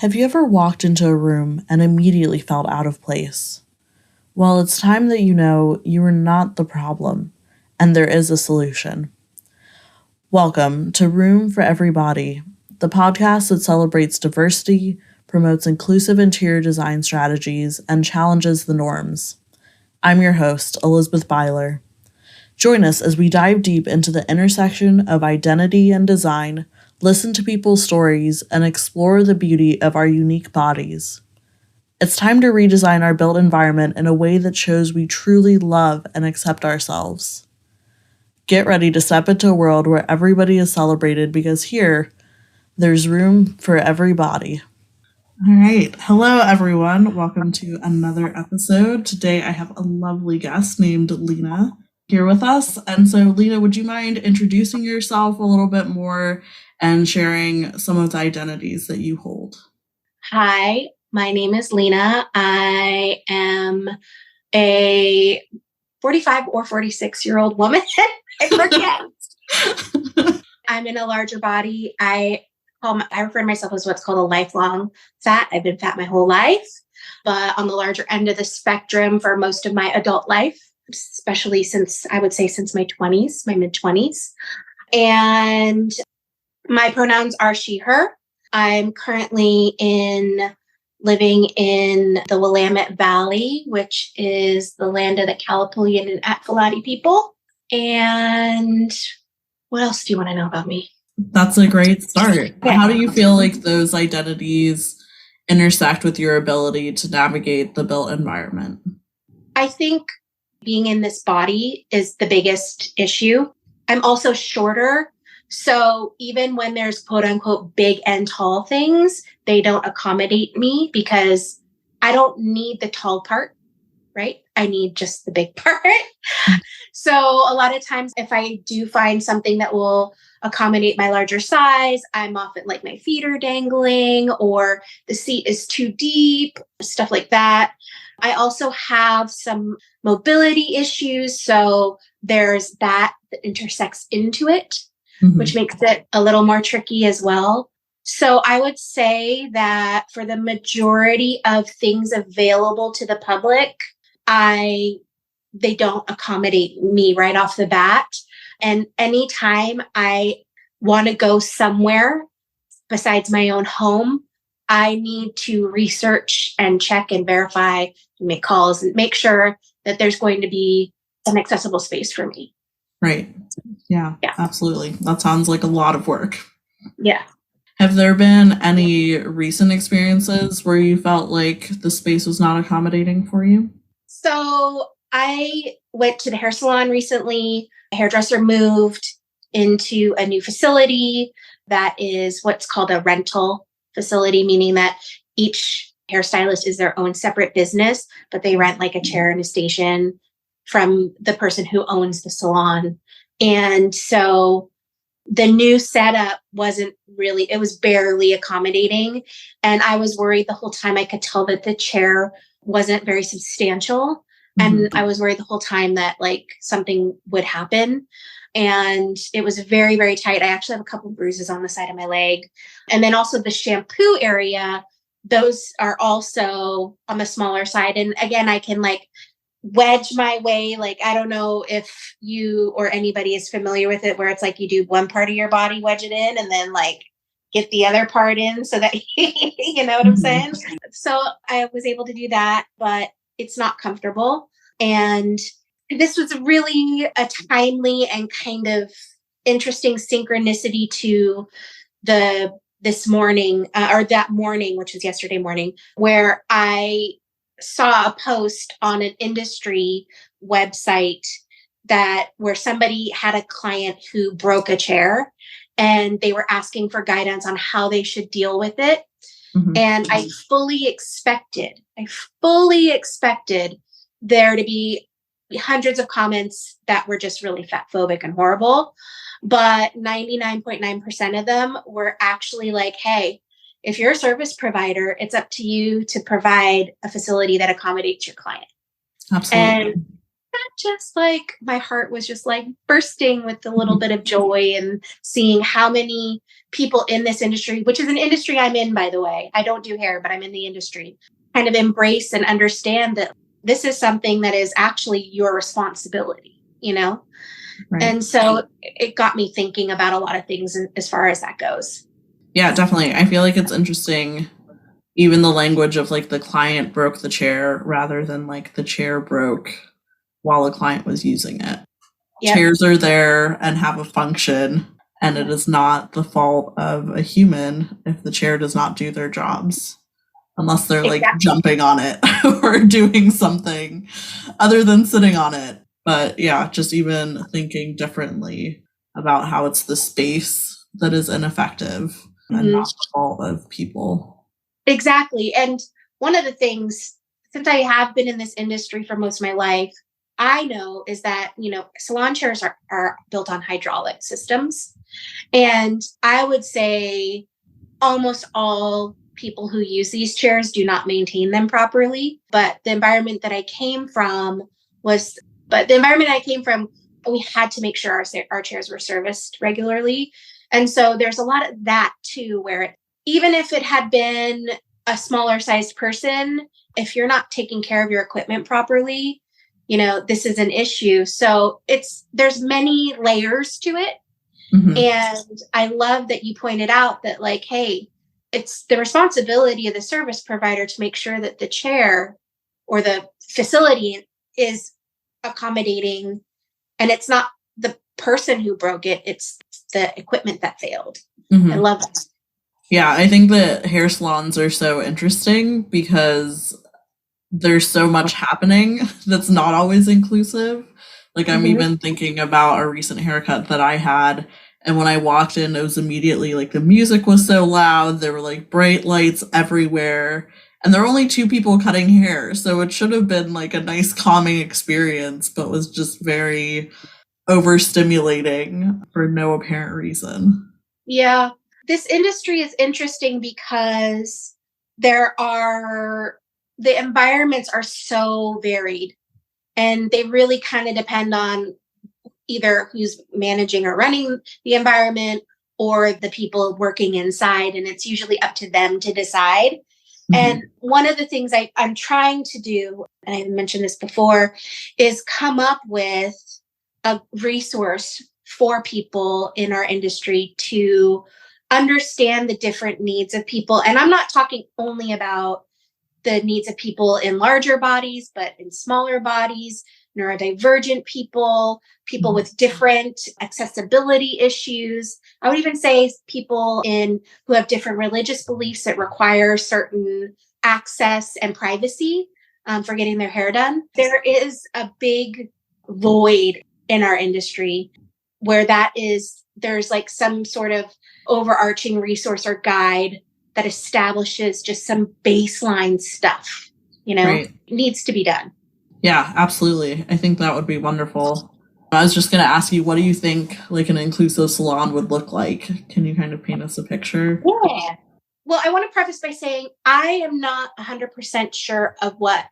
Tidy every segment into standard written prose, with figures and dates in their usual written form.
Have you ever walked into a room and immediately felt out of place? Well, it's time that you know you are not the problem, and there is a solution. Welcome to Room for Everybody, the podcast that celebrates diversity, promotes inclusive interior design strategies, and challenges the norms. I'm your host, Elizabeth Byler. Join us as we dive deep into the intersection of identity and design, listen to people's stories, and explore the beauty of our unique bodies. It's time to redesign our built environment in a way that shows we truly love and accept ourselves. Get ready to step into a world where everybody is celebrated because here, there's room for everybody. All right. Hello, everyone. Welcome to another episode. Today, I have a lovely guest named Lena here with us. And so, Lena, would you mind introducing yourself a little bit more and sharing some of the identities that you hold? Hi, my name is Lena. I am a 45 or 46-year-old woman. I forget. I'm in a larger body. I refer to myself as what's called a lifelong fat. I've been fat my whole life, but on the larger end of the spectrum for most of my adult life, especially since my mid-20s. And my pronouns are she, her. I'm currently living in the Willamette Valley, which is the land of the Kalapuyan and Atfalati people. And what else do you want to know about me? That's a great start. Yeah. How do you feel like those identities intersect with your ability to navigate the built environment? I think being in this body is the biggest issue. I'm also shorter. So even when there's quote unquote big and tall things, they don't accommodate me because I don't need the tall part, right? I need just the big part. So a lot of times if I do find something that will accommodate my larger size, I'm often like my feet are dangling or the seat is too deep, stuff like that. I also have some mobility issues. So there's that intersects into it. Mm-hmm. Which makes it a little more tricky as well. So I would say that for the majority of things available to the public, they don't accommodate me right off the bat. And anytime I want to go somewhere besides my own home, I need to research and check and verify, and make calls and make sure that there's going to be an accessible space for me. Right. Yeah, absolutely. That sounds like a lot of work. Yeah. Have there been any recent experiences where you felt like the space was not accommodating for you? So I went to the hair salon recently. A hairdresser moved into a new facility that is what's called a rental facility, meaning that each hairstylist is their own separate business, but they rent like a chair and a station from the person who owns the salon. And so the new setup it was barely accommodating. And I was worried the whole time. I could tell that the chair wasn't very substantial. Mm-hmm. And I was worried the whole time that like something would happen. And it was very, very tight. I actually have a couple of bruises on the side of my leg. And then also the shampoo area, those are also on the smaller side. And again, I can like wedge my way. Like, I don't know if you or anybody is familiar with it, where it's like you do one part of your body, wedge it in, and then like get the other part in so that, you know what I'm saying? So I was able to do that, but it's not comfortable. And this was really a timely and kind of interesting synchronicity to that morning, which was yesterday morning, where I saw a post on an industry website where somebody had a client who broke a chair and they were asking for guidance on how they should deal with it. Mm-hmm. And I fully expected there to be hundreds of comments that were just really fat phobic and horrible. But 99.9% of them were actually like, hey, if you're a service provider, it's up to you to provide a facility that accommodates your client. Absolutely. And that just like my heart was just like bursting with a little bit of joy and seeing how many people in this industry, which is an industry I'm in, by the way. I don't do hair, but I'm in the industry, kind of embrace and understand that this is something that is actually your responsibility, you know? Right. And so it got me thinking about a lot of things as far as that goes. Yeah, definitely. I feel like it's interesting, even the language of like the client broke the chair rather than like the chair broke while the client was using it. Yep. Chairs are there and have a function, and it is not the fault of a human if the chair does not do their jobs, unless they're like jumping on it or doing something other than sitting on it. But yeah, just even thinking differently about how it's the space that is ineffective and not the fault of people. Exactly. And one of the things, since I have been in this industry for most of my life, I know is that, salon chairs are built on hydraulic systems. And I would say almost all people who use these chairs do not maintain them properly. But the environment that I came from, we had to make sure our chairs were serviced regularly. And so there's a lot of that too, where even if it had been a smaller sized person, if you're not taking care of your equipment properly, this is an issue. So there's many layers to it. Mm-hmm. And I love that you pointed out that like, hey, it's the responsibility of the service provider to make sure that the chair or the facility is accommodating, and it's not the person who broke it, it's the equipment that failed. Mm-hmm. I love that. Yeah, I think that hair salons are so interesting because there's so much happening that's not always inclusive. Like I'm even thinking about a recent haircut that I had, and when I walked in, it was immediately like the music was so loud, there were like bright lights everywhere, and there were only 2 people cutting hair, so it should have been like a nice calming experience, but was just very overstimulating for no apparent reason. Yeah, this industry is interesting because the environments are so varied, and they really kind of depend on either who's managing or running the environment or the people working inside. And it's usually up to them to decide. Mm-hmm. And one of the things I'm trying to do, and I mentioned this before, is come up with a resource for people in our industry to understand the different needs of people. And I'm not talking only about the needs of people in larger bodies, but in smaller bodies, neurodivergent people with different accessibility issues. I would even say people who have different religious beliefs that require certain access and privacy for getting their hair done. There is a big void in our industry where there's like some sort of overarching resource or guide that establishes just some baseline stuff, right. Needs to be done. Yeah, absolutely. I think that would be wonderful. I was just going to ask you, what do you think like an inclusive salon would look like? Can you kind of paint us a picture? Yeah. Well, I want to preface by saying I am not 100% sure of what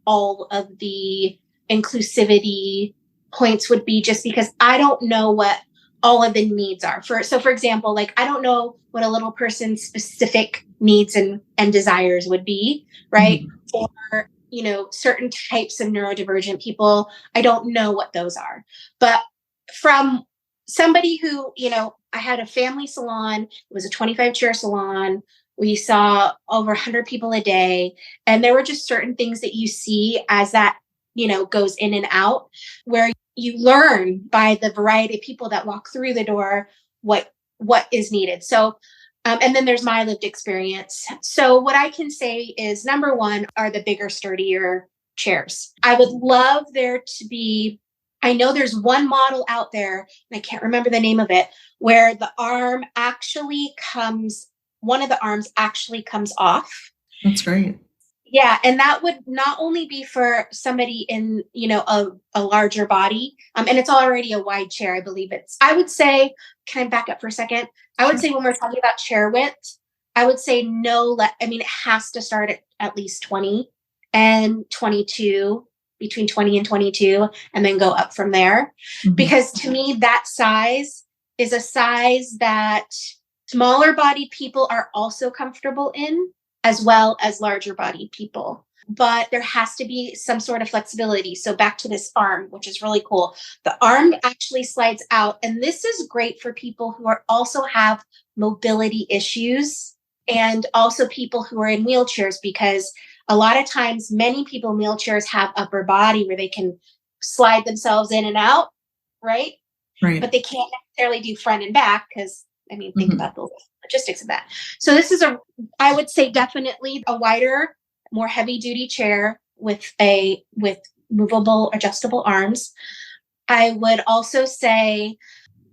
all of the inclusivity points would be, just because I don't know what all of the needs are. For example, like I don't know what a little person's specific needs and desires would be, right? Mm-hmm. Or, certain types of neurodivergent people, I don't know what those are. But from somebody who, I had a family salon, it was a 25 chair salon. We saw over 100 people a day. And there were just certain things that you see as that, goes in and out, where you learn by the variety of people that walk through the door what is needed. So, and then there's my lived experience. So what I can say is, number one are the bigger, sturdier chairs. I would love there to be, I know there's one model out there, and I can't remember the name of it, where one of the arms actually comes off. That's great. Yeah. And that would not only be for somebody in, a larger body, and it's already a wide chair. I believe I would say, can I back up for a second? I would say when we're talking about chair width, I would say it has to start at least 20 and 22 between 20 and 22, and then go up from there. Mhm. Because to me, that size is a size that smaller body people are also comfortable in, as well as larger body people. But there has to be some sort of flexibility. So back to this arm, which is really cool. The arm actually slides out. And this is great for people who are also have mobility issues, and also people who are in wheelchairs, because a lot of times many people in wheelchairs have upper body where they can slide themselves in and out, right? Right. But they can't necessarily do front and back because, I mean, think Mhm. about the logistics of that. So this is I would say definitely a wider, more heavy duty chair with movable, adjustable arms. I would also say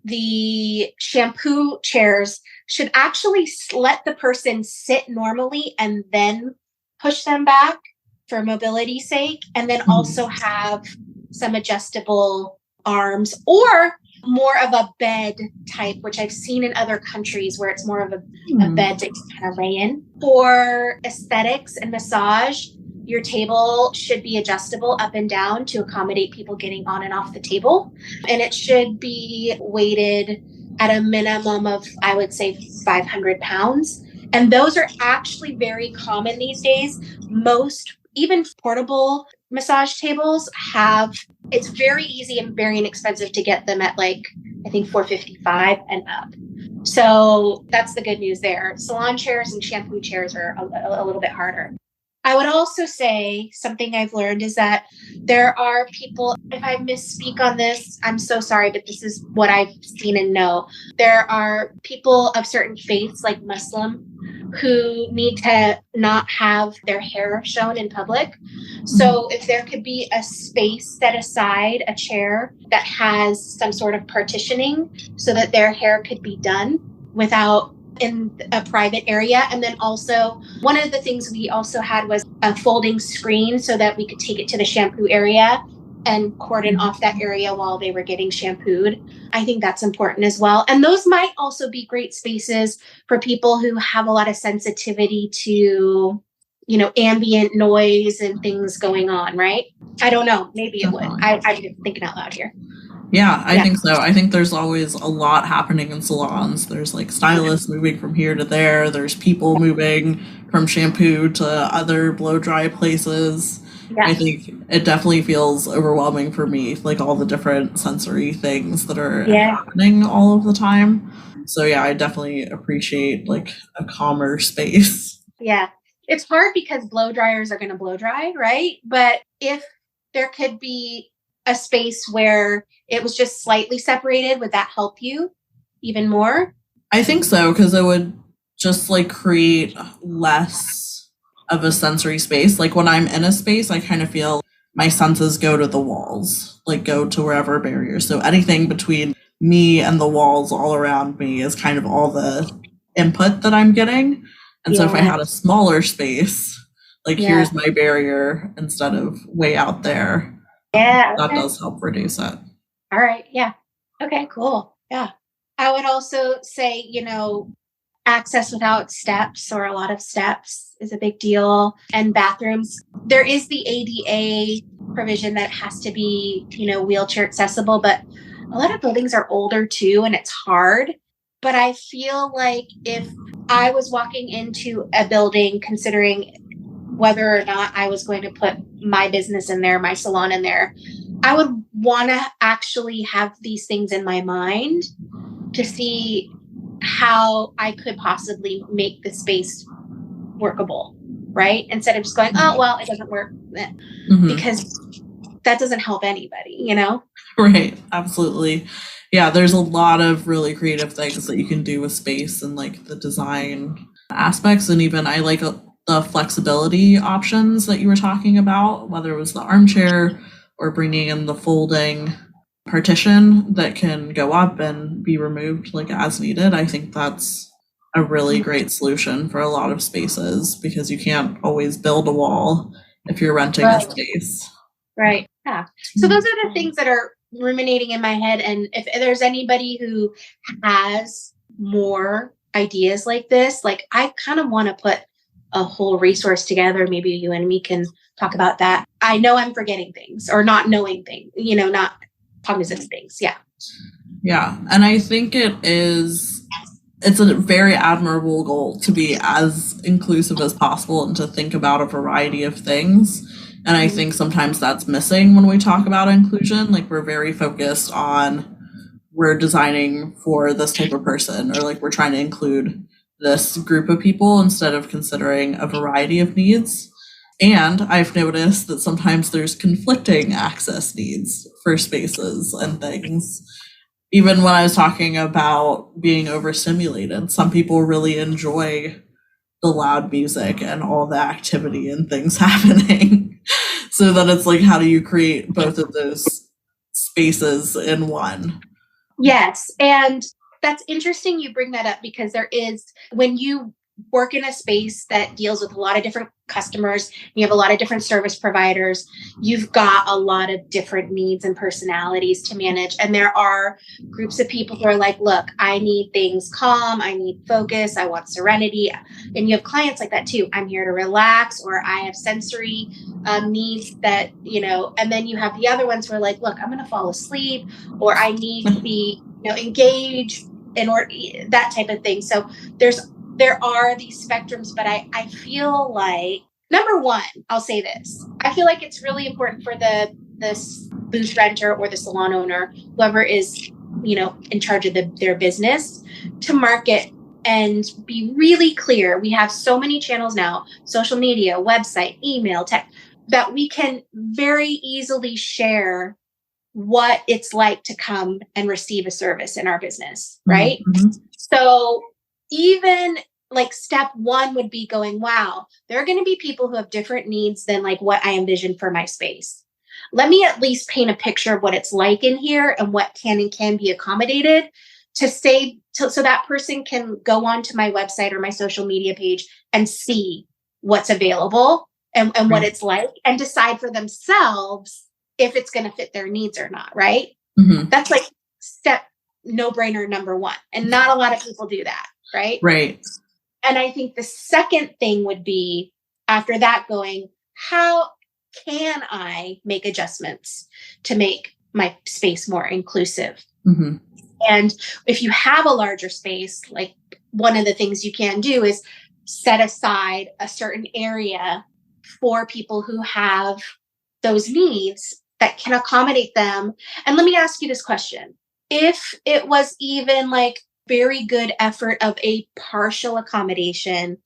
the shampoo chairs should actually let the person sit normally and then push them back for mobility's sake, and then also have some adjustable arms, or more of a bed type, which I've seen in other countries where it's more of a bed that you kind of lay in. For aesthetics and massage, your table should be adjustable up and down to accommodate people getting on and off the table. And it should be weighted at a minimum of, I would say, 500 pounds. And those are actually very common these days. Most, even portable massage tables it's very easy and very inexpensive to get them at, like, I think 455 and up. So that's the good news there. Salon chairs and shampoo chairs are a little bit harder. I would also say something I've learned is that there are people, if I misspeak on this, I'm so sorry, but this is what I've seen and know. There are people of certain faiths, like Muslim, who need to not have their hair shown in public. So if there could be a space set aside, a chair that has some sort of partitioning so that their hair could be done without in a private area. And then also one of the things we also had was a folding screen so that we could take it to the shampoo area and cordon off that area while they were getting shampooed. I think that's important as well. And those might also be great spaces for people who have a lot of sensitivity to, ambient noise and things going on, right? I don't know. Maybe it would. I'm just thinking out loud here. Yeah, I think so. I think there's always a lot happening in salons. There's like stylists moving from here to there. There's people moving from shampoo to other blow dry places. Yeah. I think it definitely feels overwhelming for me, like all the different sensory things that are happening all of the time. So yeah, I definitely appreciate like a calmer space. Yeah. It's hard because blow dryers are going to blow dry, right? But if there could be a space where it was just slightly separated, would that help you even more? I think so, because it would just like create less of a sensory space. Like when I'm in a space, I kind of feel my senses go to the walls, like go to wherever barriers. So anything between me and the walls all around me is kind of all the input that I'm getting. And so if I had a smaller space, like here's my barrier instead of way out there, that does help reduce it. All right. Yeah. Okay, cool. Yeah. I would also say, access without steps or a lot of steps is a big deal. And bathrooms, there is the ADA provision that has to be, wheelchair accessible, but a lot of buildings are older too, and it's hard. But I feel like if I was walking into a building, considering whether or not I was going to put my business in there, my salon in there, I would want to actually have these things in my mind to see how I could possibly make the space workable, right? Instead of just going, oh, well, it doesn't work. Because that doesn't help anybody, Right, absolutely. Yeah, there's a lot of really creative things that you can do with space and like the design aspects. And even I like the flexibility options that you were talking about, whether it was the armchair or bringing in the folding partition that can go up and be removed like as needed. I think that's a really great solution for a lot of spaces, because you can't always build a wall if you're renting a space. Right. Yeah. So those are the things that are ruminating in my head. And if there's anybody who has more ideas like this, like I kind of want to put a whole resource together. Maybe you and me can talk about that. I know I'm forgetting things or not knowing things, not cognizant of things. Yeah. Yeah. And I think it's a very admirable goal to be as inclusive as possible and to think about a variety of things. And I think sometimes that's missing when we talk about inclusion. Like, we're very focused on we're designing for this type of person, or like we're trying to include this group of people instead of considering a variety of needs. And I've noticed that sometimes there's conflicting access needs for spaces and things. Even when I was talking about being overstimulated, some people really enjoy the loud music and all the activity and things happening. So then it's like, how do you create both of those spaces in one? Yes. And that's interesting you bring that up, because when you work in a space that deals with a lot of different customers, you have a lot of different service providers, you've got a lot of different needs and personalities to manage. And there are groups of people who are like, look, I need things calm, I need focus, I want serenity. And you have clients like that too. I'm here to relax, or I have sensory needs that, and then you have the other ones who are like, look, I'm going to fall asleep, or I need to be, engaged, or that type of thing. So there are these spectrums, but I feel like, number one, I'll say this. I feel like it's really important for the booth renter or the salon owner, whoever is, in charge of their business, to market and be really clear. We have so many channels now, social media, website, email, text, that we can very easily share what it's like to come and receive a service in our business, right? Mm-hmm. So even like step one would be going, wow, there are going to be people who have different needs than like what I envision for my space. Let me at least paint a picture of what it's like in here and what can be accommodated, so that person can go onto my website or my social media page and see what's available and what it's like, and decide for themselves if it's going to fit their needs or not, right? Mm-hmm. That's like step no-brainer number one. And not a lot of people do that, right? Right. And I think the second thing would be, after that, going, how can I make adjustments to make my space more inclusive? Mm-hmm. And if you have a larger space, like, one of the things you can do is set aside a certain area for people who have those needs that can accommodate them. And let me ask you this question. If it was even like very good effort of a partial accommodation,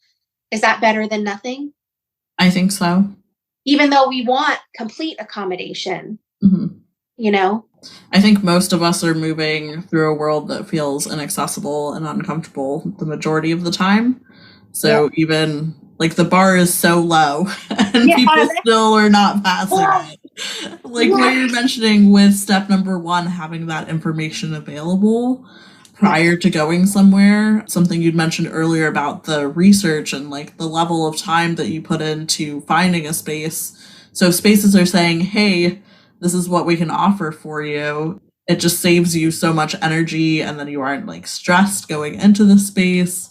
is that better than nothing? I think so. Even though we want complete accommodation, Mm-hmm. I think most of us are moving through a world that feels inaccessible and uncomfortable the majority of the time. So even like the bar is so low and people still are not passing it. Like what you're mentioning with step number one, having that information available prior to going somewhere, something you'd mentioned earlier about the research and like the level of time that you put into finding a space. So if spaces are saying, hey, this is what we can offer for you, it just saves you so much energy, and then you aren't like stressed going into the space.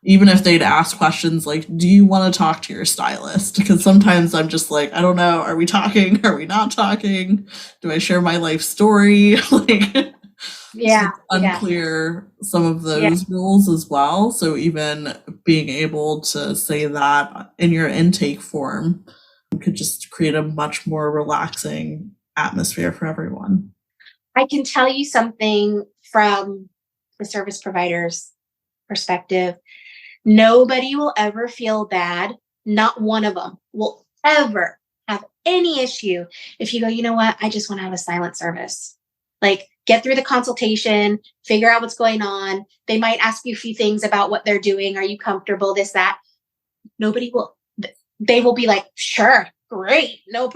Even if they'd ask questions like, do you want to talk to your stylist? Because sometimes I'm just like, I don't know, are we talking? Are we not talking? Do I share my life story? Like, it's unclear some of those rules as well. So even being able to say that in your intake form could just create a much more relaxing atmosphere for everyone. I can tell you something from the service provider's perspective. Nobody will ever feel bad. Not one of them will ever have any issue if you go, you know what, I just want to have a silent service. Like, get through the consultation, figure out what's going on. They might ask you a few things about what they're doing. Are you comfortable? This, that. Nobody will. They will be like, sure, great, no,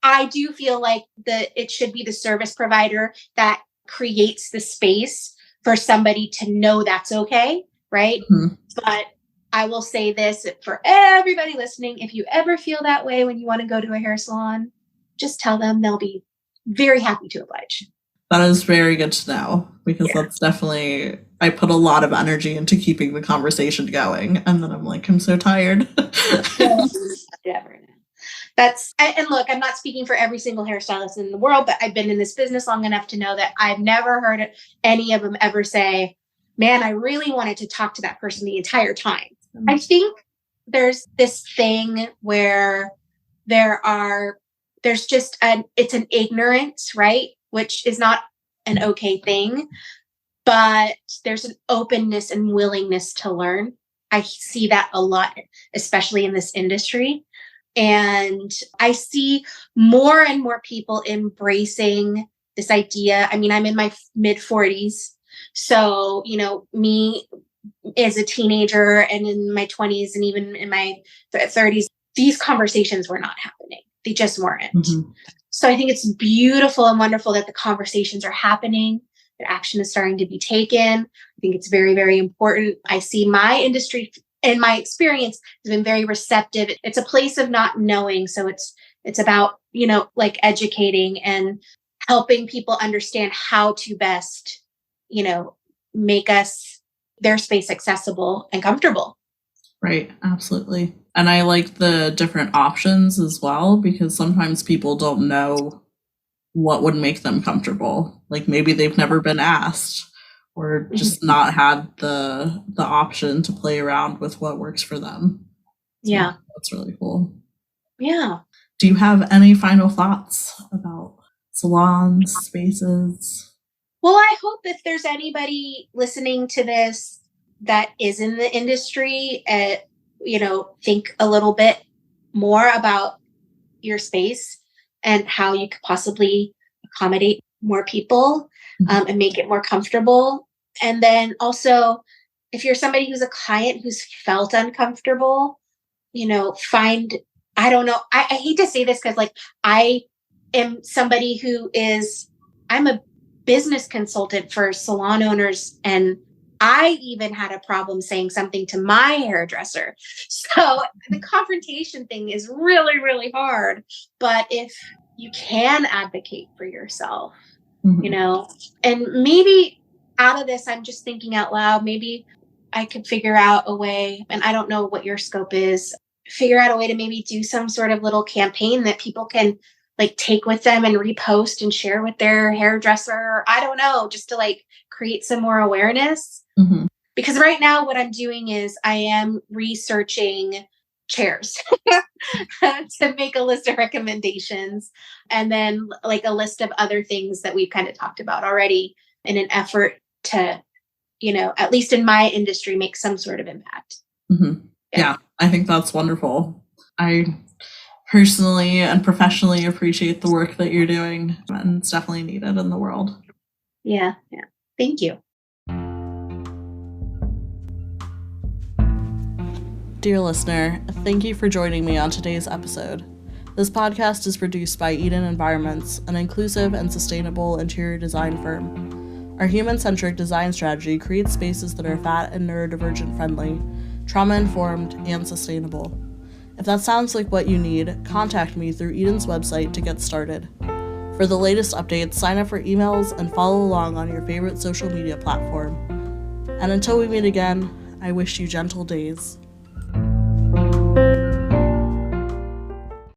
I do feel like it should be the service provider that creates the space for somebody to know that's okay, right? Mm-hmm. But I will say this for everybody listening: if you ever feel that way when you want to go to a hair salon, just tell them. They'll be very happy to oblige. That is very good to know, because that's definitely, I put a lot of energy into keeping the conversation going, and then I'm like, I'm so tired. Never. And look, I'm not speaking for every single hairstylist in the world, but I've been in this business long enough to know that I've never heard any of them ever say, man, I really wanted to talk to that person the entire time. I think there's this thing where there's just it's an ignorance, right? Which is not an okay thing, but there's an openness and willingness to learn. I see that a lot, especially in this industry. And I see more and more people embracing this idea. I mean, I'm in my mid 40s. So, me as a teenager and in my 20s and even in my 30s, these conversations were not happening. They just weren't. Mm-hmm. So I think it's beautiful and wonderful that the conversations are happening, that action is starting to be taken. I think it's very, very important. I see my industry, in my experience, has been very receptive. It's a place of not knowing. So it's about, like educating and helping people understand how to best, make their space accessible and comfortable. Right. Absolutely. And I like the different options as well, because sometimes people don't know what would make them comfortable. Like maybe they've never been asked, or just not had the option to play around with what works for them. So yeah. That's really cool. Yeah. Do you have any final thoughts about salons, spaces? Well, I hope if there's anybody listening to this that is in the industry, think a little bit more about your space and how you could possibly accommodate more people, and make it more comfortable. And then also, if you're somebody who's a client who's felt uncomfortable, I don't know. I hate to say this because I am somebody I'm a business consultant for salon owners, and I even had a problem saying something to my hairdresser. So the confrontation thing is really, really hard. But if you can advocate for yourself, and maybe out of this, I'm just thinking out loud, maybe I could figure out a way, and I don't know what your scope is, figure out a way to maybe do some sort of little campaign that people can take with them and repost and share with their hairdresser. I don't know, just to create some more awareness. Mm-hmm. Because right now what I'm doing is I am researching chairs to make a list of recommendations, and then a list of other things that we've kind of talked about already in an effort to, at least in my industry, make some sort of impact. Mm-hmm. Yeah, I think that's wonderful. I personally and professionally appreciate the work that you're doing, and it's definitely needed in the world. Yeah. Thank you. Dear listener, thank you for joining me on today's episode. This podcast is produced by Eden Environments, an inclusive and sustainable interior design firm. Our human-centric design strategy creates spaces that are fat and neurodivergent friendly, trauma-informed, and sustainable. If that sounds like what you need, contact me through Eden's website to get started. For the latest updates, sign up for emails and follow along on your favorite social media platform. And until we meet again, I wish you gentle days.